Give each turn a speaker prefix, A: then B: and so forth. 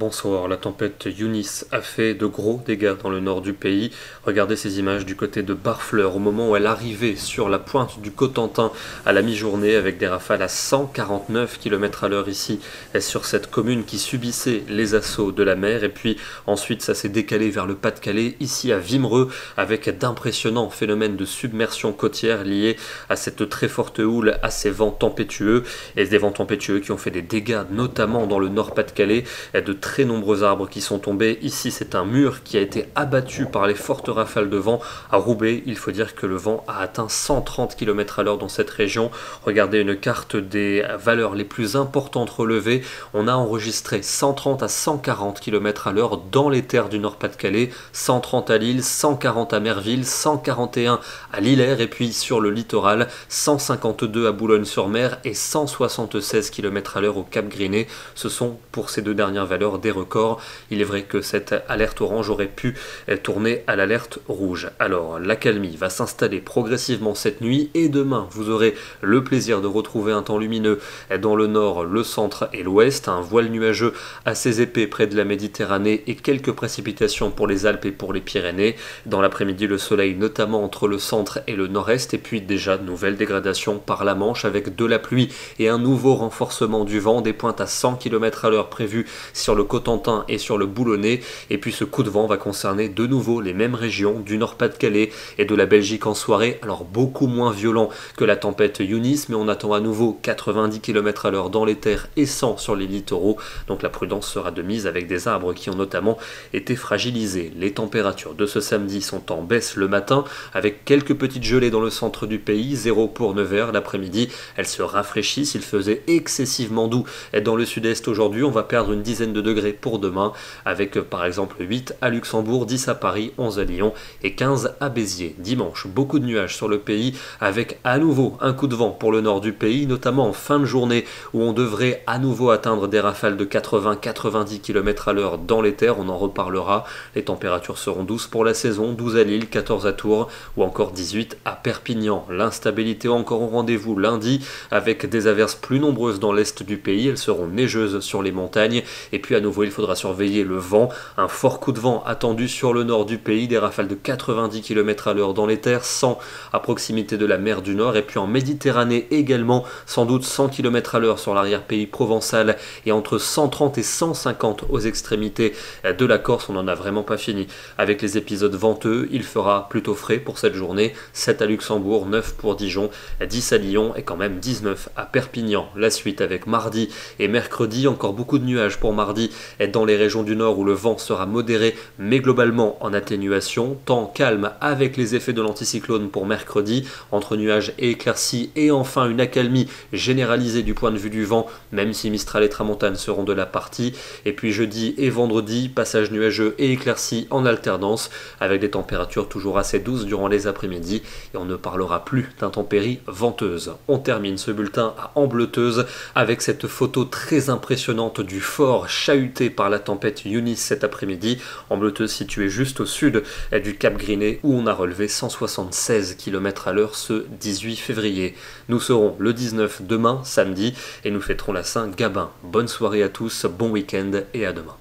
A: Bonsoir, la tempête Eunice a fait de gros dégâts dans le nord du pays. Regardez ces images du côté de Barfleur au moment où elle arrivait sur la pointe du Cotentin à la mi-journée avec des rafales à 149 km/h ici sur cette commune qui subissait les assauts de la mer. Et puis ensuite ça s'est décalé vers le Pas-de-Calais, ici à Wimereux, avec d'impressionnants phénomènes de submersion côtière liés à cette très forte houle, à ces vents tempétueux. Et des vents tempétueux qui ont fait des dégâts notamment dans le nord Pas-de-Calais, de très nombreux arbres qui sont tombés. Ici, c'est un mur qui a été abattu par les fortes rafales de vent. À Roubaix, il faut dire que le vent a atteint 130 km/h dans cette région. Regardez une carte des valeurs les plus importantes relevées. On a enregistré 130 à 140 km/h dans les terres du Nord-Pas-de-Calais, 130 à Lille, 140 à Merville, 141 à Lillers et puis sur le littoral, 152 à Boulogne-sur-Mer et 176 km/h au Cap-Griné. Ce sont pour ces deux dernières valeurs des records. Il est vrai que cette alerte orange aurait pu tourner à l'alerte rouge. Alors l'accalmie va s'installer progressivement cette nuit et demain vous aurez le plaisir de retrouver un temps lumineux dans le nord, le centre et l'ouest, un voile nuageux assez épais près de la Méditerranée et quelques précipitations pour les Alpes et pour les Pyrénées. Dans l'après-midi le soleil notamment entre le centre et le nord-est et puis déjà de nouvelles dégradations par la Manche avec de la pluie et un nouveau renforcement du vent, des pointes à 100 km/h prévues sur le Cotentin et sur le Boulonnais. Et puis ce coup de vent va concerner de nouveau les mêmes régions du Nord-Pas-de-Calais et de la Belgique en soirée, alors beaucoup moins violent que la tempête Eunice, mais on attend à nouveau 90 km/h dans les terres et 100 sur les littoraux, donc la prudence sera de mise avec des arbres qui ont notamment été fragilisés. Les températures de ce samedi sont en baisse le matin, avec quelques petites gelées dans le centre du pays, 0 pour Nevers. L'après-midi, elles se rafraîchissent, il faisait excessivement doux dans le sud-est aujourd'hui, on va perdre une dizaine de degrés pour demain, avec par exemple 8 à Luxembourg, 10 à Paris, 11 à Lyon et 15 à Béziers. Dimanche, beaucoup de nuages sur le pays, avec à nouveau un coup de vent pour le nord du pays, notamment en fin de journée, où on devrait à nouveau atteindre des rafales de 80-90 km/h dans les terres, on en reparlera. Les températures seront douces pour la saison, 12 à Lille, 14 à Tours, ou encore 18 à Perpignan. L'instabilité encore au rendez-vous lundi, avec des averses plus nombreuses dans l'est du pays, elles seront neigeuses sur les montagnes, et puis à nouveau il faudra surveiller le vent, un fort coup de vent attendu sur le nord du pays, des rafales de 90 km/h dans les terres, 100 à proximité de la mer du Nord, et puis en Méditerranée également, sans doute 100 km/h sur l'arrière-pays provençal, et entre 130 et 150 aux extrémités de la Corse. On n'en a vraiment pas fini avec les épisodes venteux. Il fera plutôt frais pour cette journée, 7 à Luxembourg, 9 pour Dijon, 10 à Lyon et quand même 19 à Perpignan. La suite avec mardi et mercredi, encore beaucoup de nuages pour mardi dans les régions du nord où le vent sera modéré mais globalement en atténuation, temps calme avec les effets de l'anticyclone pour mercredi, entre nuages et éclaircies, et enfin une accalmie généralisée du point de vue du vent, même si Mistral et Tramontane seront de la partie. Et puis jeudi et vendredi, passage nuageux et éclaircies en alternance, avec des températures toujours assez douces durant les après-midi, et on ne parlera plus d'intempéries venteuses. On termine ce bulletin à Ambleteuse avec cette photo très impressionnante du fort chahuté par la tempête Eunice cet après-midi. Ambleteuse située juste au sud du Cap Griné, où on a relevé 176 km/h ce 18 février. Nous serons le 19 demain, samedi, et nous fêterons la Saint-Gabin. Bonne soirée à tous, bon week-end et à demain.